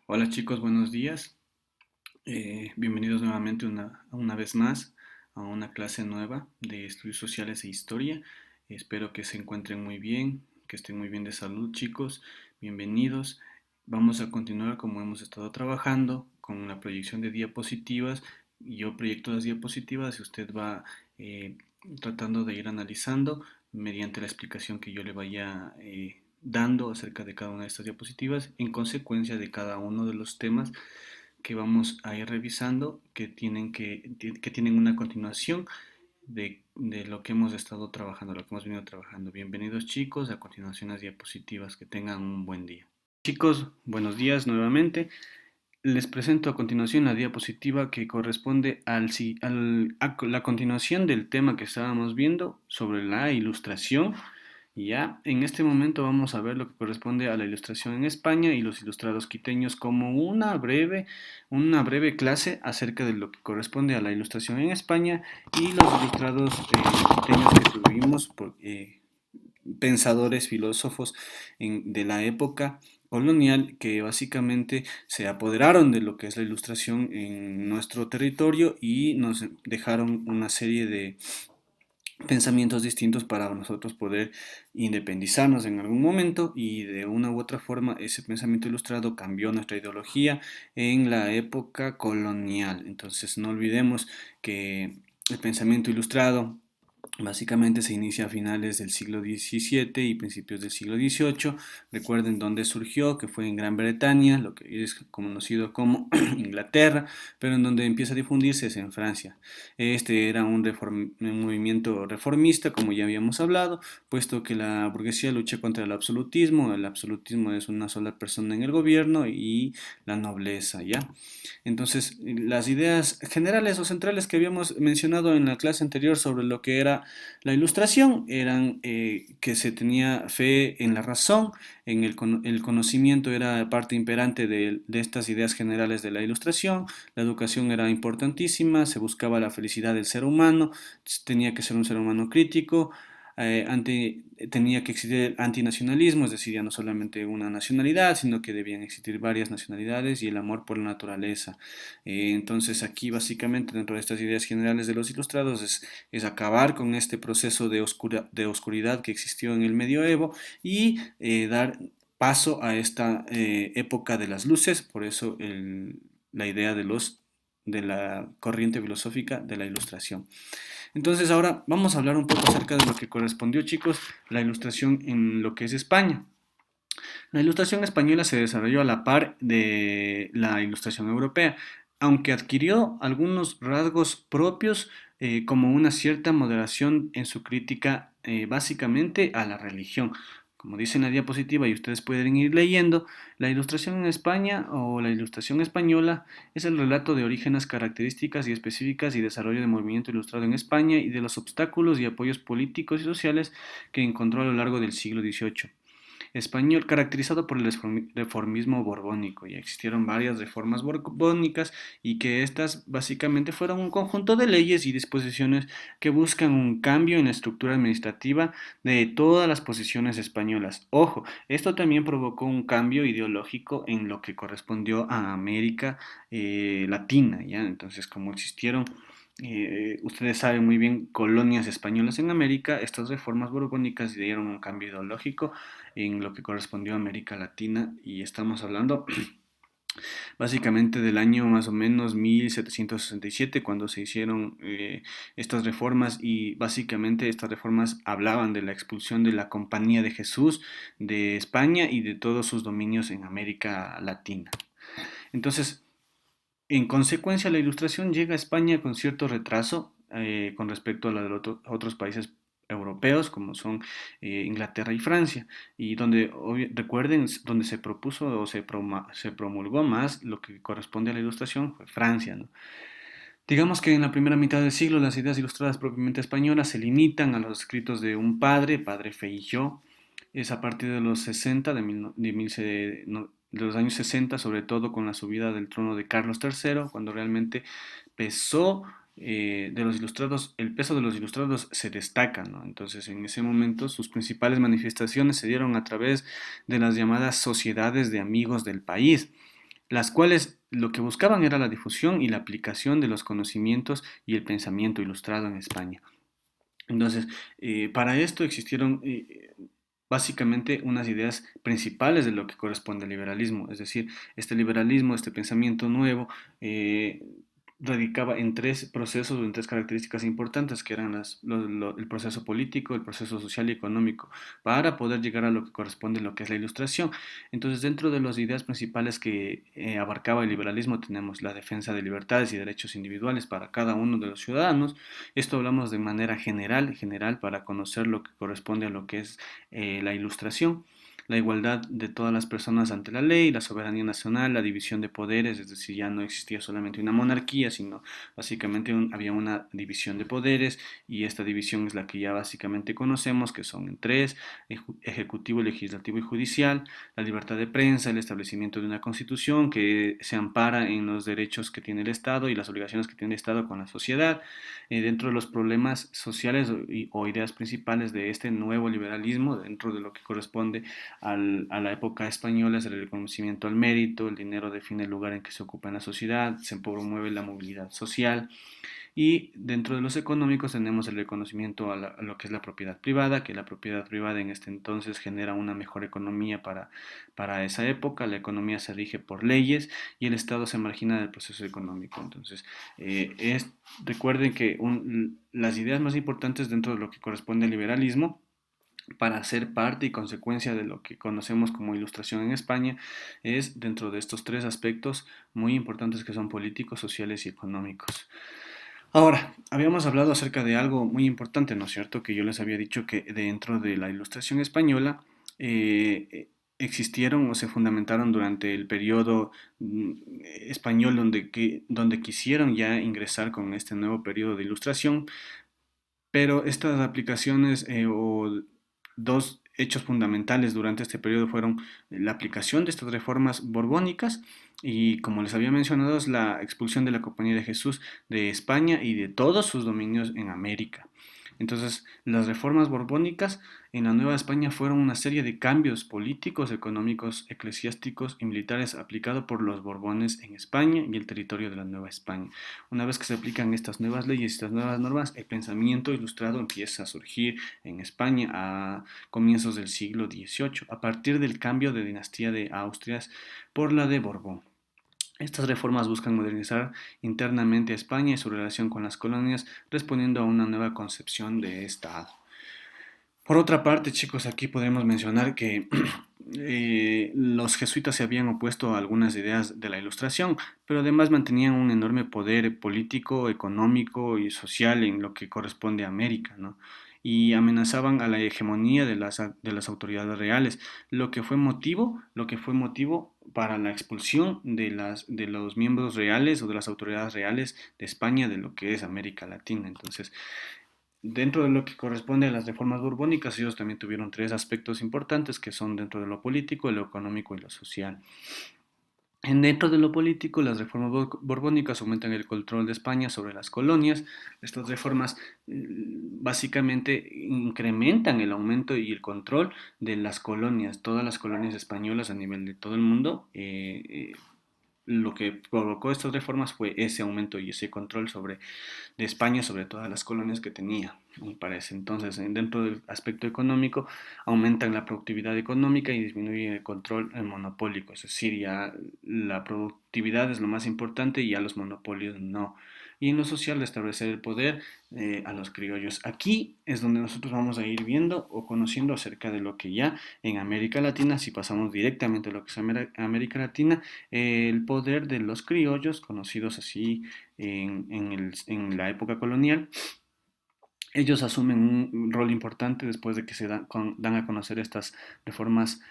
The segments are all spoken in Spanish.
Hola chicos, buenos días. Bienvenidos nuevamente una vez más a una clase nueva de estudios sociales e historia. Espero que se encuentren muy bien, que estén muy bien de salud, chicos. Bienvenidos. Vamos a continuar como hemos estado trabajando con la proyección de diapositivas. Yo proyecto las diapositivas y usted va eh, tratando de ir analizando mediante la explicación que yo le vaya dando acerca de cada una de estas diapositivas en consecuencia de cada uno de los temas que vamos a ir revisando que tienen una continuación de lo que hemos estado trabajando, lo que hemos venido trabajando. Bienvenidos chicos, a continuación las diapositivas, que tengan un buen día. Chicos, buenos días nuevamente. Les presento a continuación la diapositiva que corresponde a la continuación del tema que estábamos viendo sobre la ilustración. Ya, en este momento vamos a ver lo que corresponde a la ilustración en España y los ilustrados quiteños como una breve clase acerca de lo que corresponde a la ilustración en España y los ilustrados quiteños que tuvimos pensadores, filósofos de la época colonial que básicamente se apoderaron de lo que es la ilustración en nuestro territorio y nos dejaron una serie de pensamientos distintos para nosotros poder independizarnos en algún momento y de una u otra forma ese pensamiento ilustrado cambió nuestra ideología en la época colonial. Entonces no olvidemos que el pensamiento ilustrado básicamente se inicia a finales del siglo XVII y principios del siglo XVIII. Recuerden dónde surgió, que fue en Gran Bretaña, lo que es conocido como Inglaterra, pero en donde empieza a difundirse es en Francia. Este era un movimiento reformista, como ya habíamos hablado, puesto que la burguesía lucha contra el absolutismo. El absolutismo es una sola persona en el gobierno y la nobleza, ¿ya? Entonces, las ideas generales o centrales que habíamos mencionado en la clase anterior sobre lo que era la ilustración eran que se tenía fe en la razón, el conocimiento era parte imperante de estas ideas generales de la ilustración, la educación era importantísima, se buscaba la felicidad del ser humano, tenía que ser un ser humano crítico, tenía que existir el antinacionalismo, es decir, ya no solamente una nacionalidad, sino que debían existir varias nacionalidades y el amor por la naturaleza. Entonces aquí básicamente dentro de estas ideas generales de los ilustrados es acabar con este proceso de oscuridad que existió en el medioevo y dar paso a esta época de las luces, por eso la idea de la corriente filosófica de la ilustración. Entonces ahora vamos a hablar un poco acerca de lo que correspondió, chicos, la ilustración en lo que es España. La ilustración española se desarrolló a la par de la ilustración europea, aunque adquirió algunos rasgos propios como una cierta moderación en su crítica básicamente a la religión. Como dice en la diapositiva y ustedes pueden ir leyendo, la ilustración en España o la ilustración española es el relato de orígenes, características y específicas y desarrollo del movimiento ilustrado en España y de los obstáculos y apoyos políticos y sociales que encontró a lo largo del siglo XVIII español, caracterizado por el reformismo borbónico. Ya existieron varias reformas borbónicas y que estas básicamente fueron un conjunto de leyes y disposiciones que buscan un cambio en la estructura administrativa de todas las posiciones españolas. Ojo, esto también provocó un cambio ideológico en lo que correspondió a América Latina, ¿ya? Entonces, como existieron ustedes saben muy bien, colonias españolas en América, estas reformas borbónicas dieron un cambio ideológico en lo que correspondió a América Latina y estamos hablando básicamente del año más o menos 1767 cuando se hicieron estas reformas y básicamente estas reformas hablaban de la expulsión de la Compañía de Jesús de España y de todos sus dominios en América Latina. Entonces, en consecuencia, la Ilustración llega a España con cierto retraso con respecto a la de otros países europeos como son Inglaterra y Francia, y donde, recuerden, donde se propuso o se promulgó más lo que corresponde a la Ilustración fue Francia, ¿no? Digamos que en la primera mitad del siglo las ideas ilustradas propiamente españolas se limitan a los escritos de un padre Feijó. Es a partir de los 60, de los años 60, sobre todo con la subida del trono de Carlos III, cuando realmente pesó de los ilustrados, el peso de los ilustrados se destaca, ¿no? Entonces, en ese momento, sus principales manifestaciones se dieron a través de las llamadas sociedades de amigos del país. las cuales lo que buscaban era la difusión y la aplicación de los conocimientos y el pensamiento ilustrado en España. Entonces, para esto existieron básicamente unas ideas principales de lo que corresponde al liberalismo, es decir, este liberalismo, este pensamiento nuevo, eh, radicaba en tres procesos o en tres características importantes, que eran el proceso político, el proceso social y económico, para poder llegar a lo que corresponde a lo que es la ilustración. Entonces, dentro de las ideas principales que abarcaba el liberalismo tenemos la defensa de libertades y derechos individuales para cada uno de los ciudadanos. Esto hablamos de manera general para conocer lo que corresponde a lo que es la ilustración, la igualdad de todas las personas ante la ley, la soberanía nacional, la división de poderes, es decir, ya no existía solamente una monarquía, sino básicamente había una división de poderes y esta división es la que ya básicamente conocemos, que son en tres, ejecutivo, legislativo y judicial, la libertad de prensa, el establecimiento de una constitución que se ampara en los derechos que tiene el Estado y las obligaciones que tiene el Estado con la sociedad. Dentro de los problemas sociales o ideas principales de este nuevo liberalismo, dentro de lo que corresponde a la época española, es el reconocimiento al mérito, el dinero define el lugar en que se ocupa en la sociedad, se promueve la movilidad social, y dentro de los económicos tenemos el reconocimiento a lo que es la propiedad privada, que la propiedad privada en este entonces genera una mejor economía para esa época, la economía se rige por leyes y el Estado se margina del proceso económico. Entonces, recuerden que las ideas más importantes dentro de lo que corresponde al liberalismo, para ser parte y consecuencia de lo que conocemos como ilustración en España, es dentro de estos tres aspectos muy importantes que son políticos, sociales y económicos. Ahora, habíamos hablado acerca de algo muy importante, ¿no es cierto? Que yo les había dicho que dentro de la Ilustración española existieron o se fundamentaron durante el periodo español donde quisieron ya ingresar con este nuevo periodo de Ilustración, pero estas aplicaciones o dos hechos fundamentales durante este periodo fueron la aplicación de estas reformas borbónicas y, como les había mencionado, es la expulsión de la Compañía de Jesús de España y de todos sus dominios en América. Entonces, las reformas borbónicas en la Nueva España fueron una serie de cambios políticos, económicos, eclesiásticos y militares aplicados por los Borbones en España y el territorio de la Nueva España. Una vez que se aplican estas nuevas leyes, estas nuevas normas, el pensamiento ilustrado empieza a surgir en España a comienzos del siglo XVIII, a partir del cambio de dinastía de Austria por la de Borbón. Estas reformas buscan modernizar internamente a España y su relación con las colonias, respondiendo a una nueva concepción de Estado. Por otra parte, chicos, aquí podemos mencionar que los jesuitas se habían opuesto a algunas ideas de la Ilustración, pero además mantenían un enorme poder político, económico y social en lo que corresponde a América, ¿no? Y amenazaban a la hegemonía de las autoridades reales, lo que fue motivo para la expulsión de los miembros reales o de las autoridades reales de España de lo que es América Latina. Entonces, dentro de lo que corresponde a las reformas borbónicas, ellos también tuvieron tres aspectos importantes que son dentro de lo político, lo económico y lo social. Dentro de lo político, las reformas borbónicas aumentan el control de España sobre las colonias. Estas reformas básicamente incrementan el aumento y el control de las colonias, todas las colonias españolas a nivel de todo el mundo. Lo que provocó estas reformas fue ese aumento y ese control de España sobre todas las colonias que tenía. Y para ese entonces, dentro del aspecto económico, aumentan la productividad económica y disminuyen el control monopólico. Es decir, ya la productividad es lo más importante y ya los monopolios no. Y en lo social, establecer el poder a los criollos. Aquí es donde nosotros vamos a ir viendo o conociendo acerca de lo que ya en América Latina, si pasamos directamente a lo que es América Latina, el poder de los criollos, conocidos así en la época colonial. Ellos asumen un rol importante después de que dan a conocer estas reformas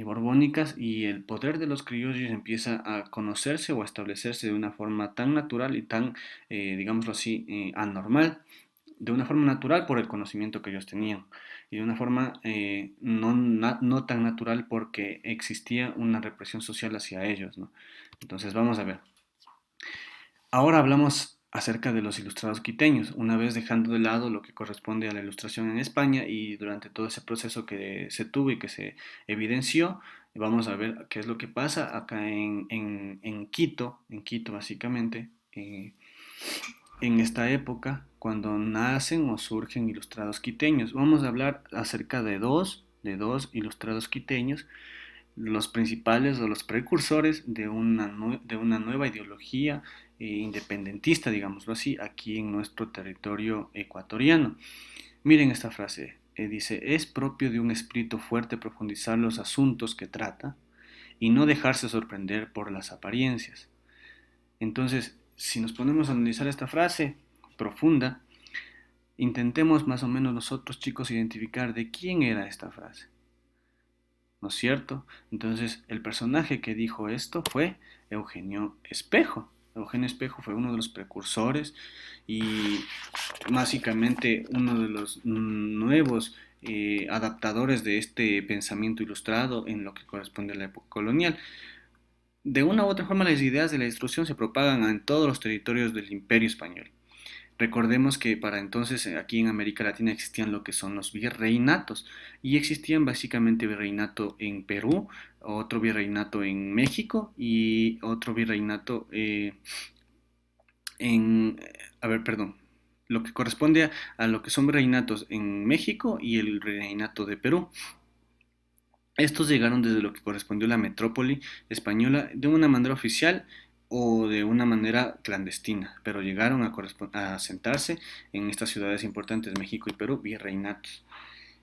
borbónicas, y el poder de los criollos empieza a conocerse o a establecerse de una forma tan natural y tan, digámoslo así, anormal, de una forma natural por el conocimiento que ellos tenían y de una forma no tan natural porque existía una represión social hacia ellos, ¿no? Entonces vamos a ver. Ahora hablamos acerca de los ilustrados quiteños, una vez dejando de lado lo que corresponde a la ilustración en España y durante todo ese proceso que se tuvo y que se evidenció, Vamos a ver qué es lo que pasa acá en Quito básicamente, en esta época, cuando nacen o surgen ilustrados quiteños. Vamos a hablar acerca de dos ilustrados quiteños, los principales o los precursores de una nueva ideología independentista, digámoslo así, aquí en nuestro territorio ecuatoriano. Miren esta frase, dice, es propio de un espíritu fuerte profundizar los asuntos que trata y no dejarse sorprender por las apariencias. Entonces, si nos ponemos a analizar esta frase profunda, intentemos más o menos nosotros chicos identificar de quién era esta frase, ¿no es cierto? Entonces, el personaje que dijo esto fue Eugenio Espejo. Eugenio Espejo fue uno de los precursores y básicamente uno de los nuevos adaptadores de este pensamiento ilustrado en lo que corresponde a la época colonial. De una u otra forma, las ideas de la instrucción se propagan en todos los territorios del Imperio Español. Recordemos que para entonces aquí en América Latina existían lo que son los virreinatos y existían básicamente virreinato en Perú, otro virreinato en México y otro virreinato a ver, perdón, lo que corresponde a lo que son virreinatos en México y el virreinato de Perú. Estos llegaron desde lo que correspondió a la metrópoli española de una manera oficial o de una manera clandestina, pero llegaron a sentarse en estas ciudades importantes, México y Perú, virreinatos.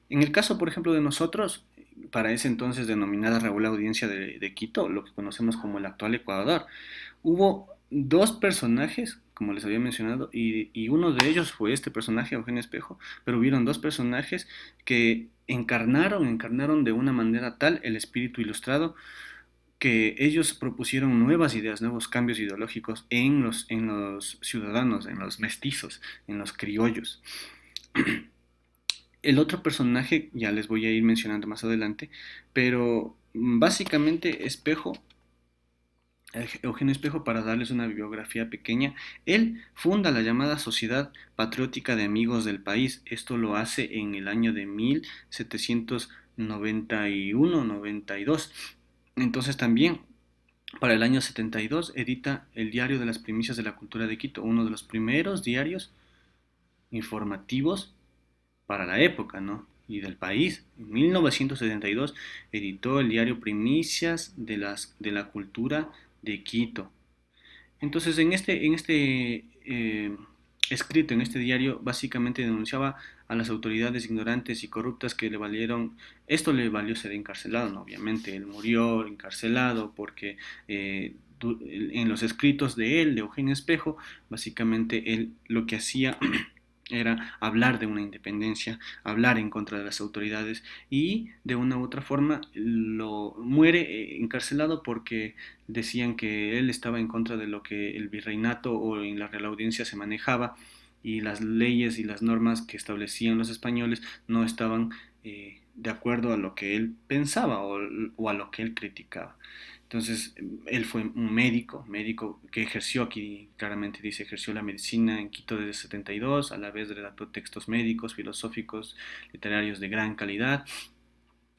En el caso, por ejemplo, de nosotros, para ese entonces denominada Real Audiencia de Quito, lo que conocemos como el actual Ecuador, hubo dos personajes, como les había mencionado, y uno de ellos fue este personaje, Eugenio Espejo, pero hubieron dos personajes que encarnaron de una manera tal el espíritu ilustrado que ellos propusieron nuevas ideas, nuevos cambios ideológicos en los ciudadanos, en los mestizos, en los criollos. El otro personaje ya les voy a ir mencionando más adelante, pero básicamente Eugenio Espejo, para darles una biografía pequeña, él funda la llamada Sociedad Patriótica de Amigos del País. Esto lo hace en el año de 1791-92. Entonces también para el año 72 edita el Diario de las Primicias de la Cultura de Quito, uno de los primeros diarios informativos para la época, ¿no? Y del país. En 1972 editó el diario Primicias de la Cultura de Quito. Entonces, escrito en este diario, básicamente denunciaba a las autoridades ignorantes y corruptas que esto le valió ser encarcelado, ¿no? Obviamente, él murió encarcelado porque en los escritos de Eugenio Espejo, básicamente él lo que hacía era hablar de una independencia, hablar en contra de las autoridades y de una u otra forma lo muere encarcelado porque decían que él estaba en contra de lo que el virreinato o en la Real Audiencia se manejaba y las leyes y las normas que establecían los españoles no estaban de acuerdo a lo que él pensaba o a lo que él criticaba. Entonces, él fue un médico que ejerció, aquí claramente dice, ejerció la medicina en Quito desde 72, a la vez redactó textos médicos, filosóficos, literarios de gran calidad.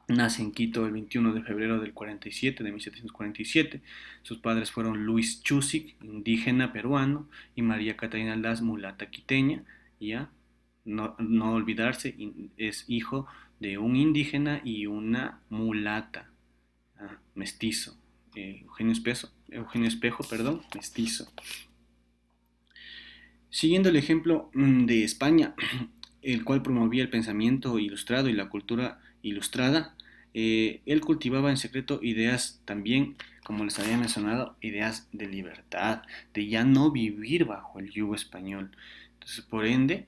Nace en Quito el 21 de febrero del 47, de 1747. Sus padres fueron Luis Chusic, indígena peruano, y María Catalina Las, mulata quiteña. Ya, no olvidarse, es hijo de un indígena y una mulata, mestizo. Eugenio Espejo, perdón, mestizo. Siguiendo el ejemplo de España, el cual promovía el pensamiento ilustrado y la cultura ilustrada, él cultivaba en secreto ideas también, como les había mencionado, ideas de libertad, de ya no vivir bajo el yugo español. Entonces, por ende,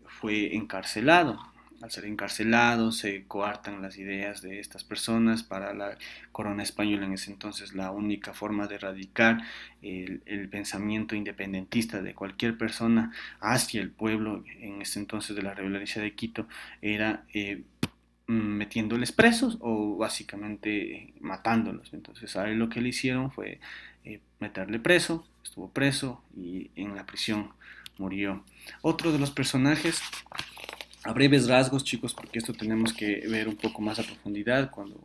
fue encarcelado. Al ser encarcelado, se coartan las ideas de estas personas. Para la corona española en ese entonces la única forma de erradicar el pensamiento independentista de cualquier persona hacia el pueblo, en ese entonces de la Revolución de Quito, era metiéndoles presos o básicamente matándolos. Entonces a él lo que le hicieron fue meterle preso, estuvo preso y en la prisión murió. Otro de los personajes, a breves rasgos chicos, porque esto tenemos que ver un poco más a profundidad cuando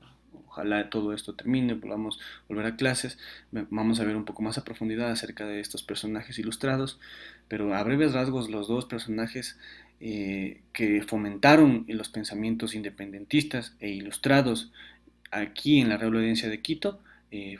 ojalá todo esto termine, podamos volver a clases, vamos a ver un poco más a profundidad acerca de estos personajes ilustrados, pero a breves rasgos los dos personajes que fomentaron los pensamientos independentistas e ilustrados aquí en la Real Audiencia de Quito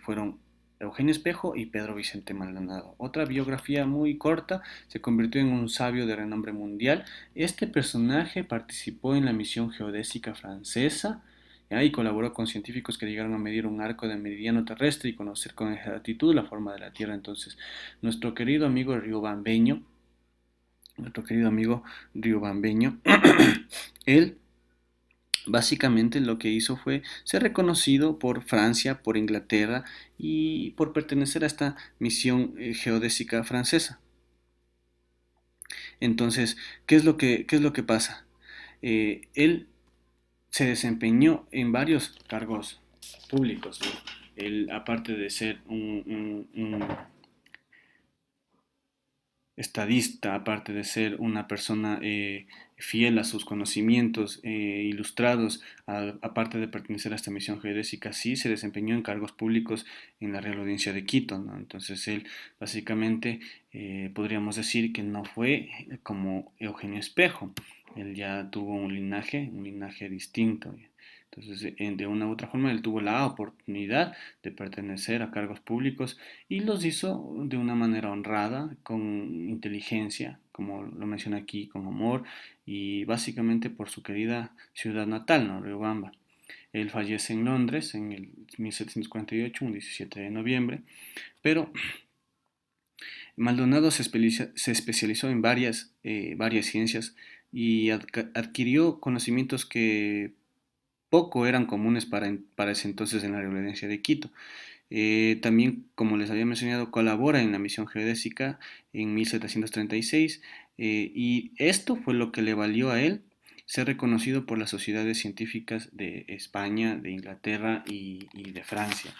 fueron Eugenio Espejo y Pedro Vicente Maldonado. Otra biografía muy corta, se convirtió en un sabio de renombre mundial. Este personaje participó en la misión geodésica francesa, ¿ya? Y colaboró con científicos que llegaron a medir un arco de meridiano terrestre y conocer con exactitud la forma de la Tierra. Entonces, nuestro querido amigo Riobambeño, nuestro querido amigo Riobambeño, él básicamente lo que hizo fue ser reconocido por Francia, por Inglaterra y por pertenecer a esta misión geodésica francesa. Entonces, qué es lo que pasa? Él se desempeñó en varios cargos públicos, ¿no? Él, aparte de ser un estadista, aparte de ser una persona fiel a sus conocimientos ilustrados, aparte de pertenecer a esta misión geodésica, sí se desempeñó en cargos públicos en la Real Audiencia de Quito, ¿no? Entonces él básicamente podríamos decir que no fue como Eugenio Espejo, él ya tuvo un linaje distinto. Entonces, de una u otra forma, él tuvo la oportunidad de pertenecer a cargos públicos y los hizo de una manera honrada, con inteligencia, como lo menciona aquí, con amor y básicamente por su querida ciudad natal, ¿no? Riobamba. Él fallece en Londres en el 1748, un 17 de noviembre, pero Maldonado se especializó en varias ciencias y adquirió conocimientos que poco eran comunes para ese entonces en la Real de Quito. También, como les había mencionado, colabora en la misión geodésica en 1736 y esto fue lo que le valió a él ser reconocido por las sociedades científicas de España, de Inglaterra y de Francia.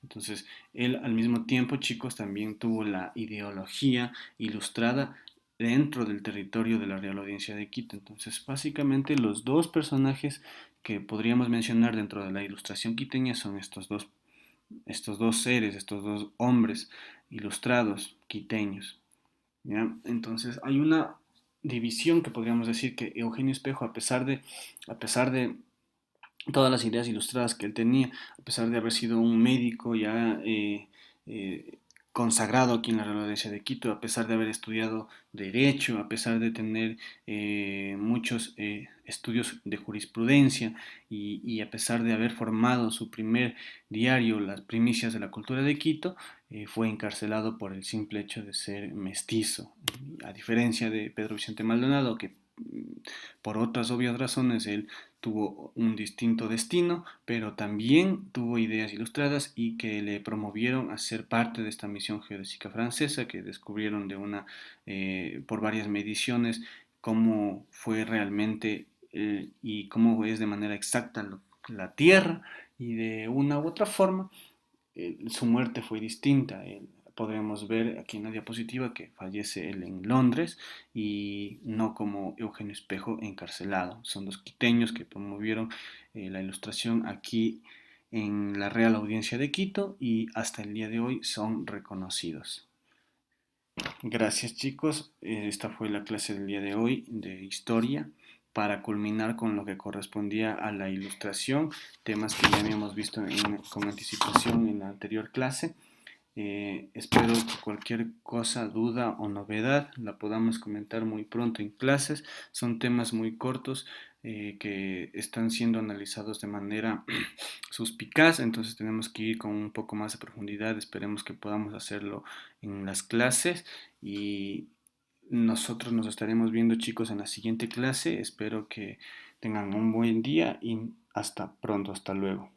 Entonces, él al mismo tiempo, chicos, también tuvo la ideología ilustrada dentro del territorio de la Real Audiencia de Quito. Entonces, básicamente los dos personajes que podríamos mencionar dentro de la ilustración quiteña son estos dos seres, estos dos hombres ilustrados quiteños, ¿ya? Entonces hay una división que podríamos decir que Eugenio Espejo, a pesar de todas las ideas ilustradas que él tenía, a pesar de haber sido un médico ya eh, consagrado aquí en la Real Audiencia de Quito, a pesar de haber estudiado Derecho, a pesar de tener muchos estudios de jurisprudencia y a pesar de haber formado su primer diario, Las Primicias de la Cultura de Quito, fue encarcelado por el simple hecho de ser mestizo. A diferencia de Pedro Vicente Maldonado, que por otras obvias razones él tuvo un distinto destino, pero también tuvo ideas ilustradas y que le promovieron a ser parte de esta misión geodésica francesa, que descubrieron por varias mediciones cómo fue realmente y cómo es de manera exacta la Tierra, y de una u otra forma su muerte fue distinta. Podremos ver aquí en la diapositiva que fallece él en Londres y no como Eugenio Espejo encarcelado. Son dos quiteños que promovieron la ilustración aquí en la Real Audiencia de Quito y hasta el día de hoy son reconocidos. Gracias, chicos. Esta fue la clase del día de hoy de historia para culminar con lo que correspondía a la ilustración, temas que ya habíamos visto con anticipación en la anterior clase. Espero que cualquier cosa, duda o novedad la podamos comentar muy pronto en clases. Son temas muy cortos que están siendo analizados de manera suspicaz, entonces tenemos que ir con un poco más de profundidad. Esperemos que podamos hacerlo en las clases y nosotros nos estaremos viendo, chicos, en la siguiente clase. Espero que tengan un buen día y hasta pronto, hasta luego.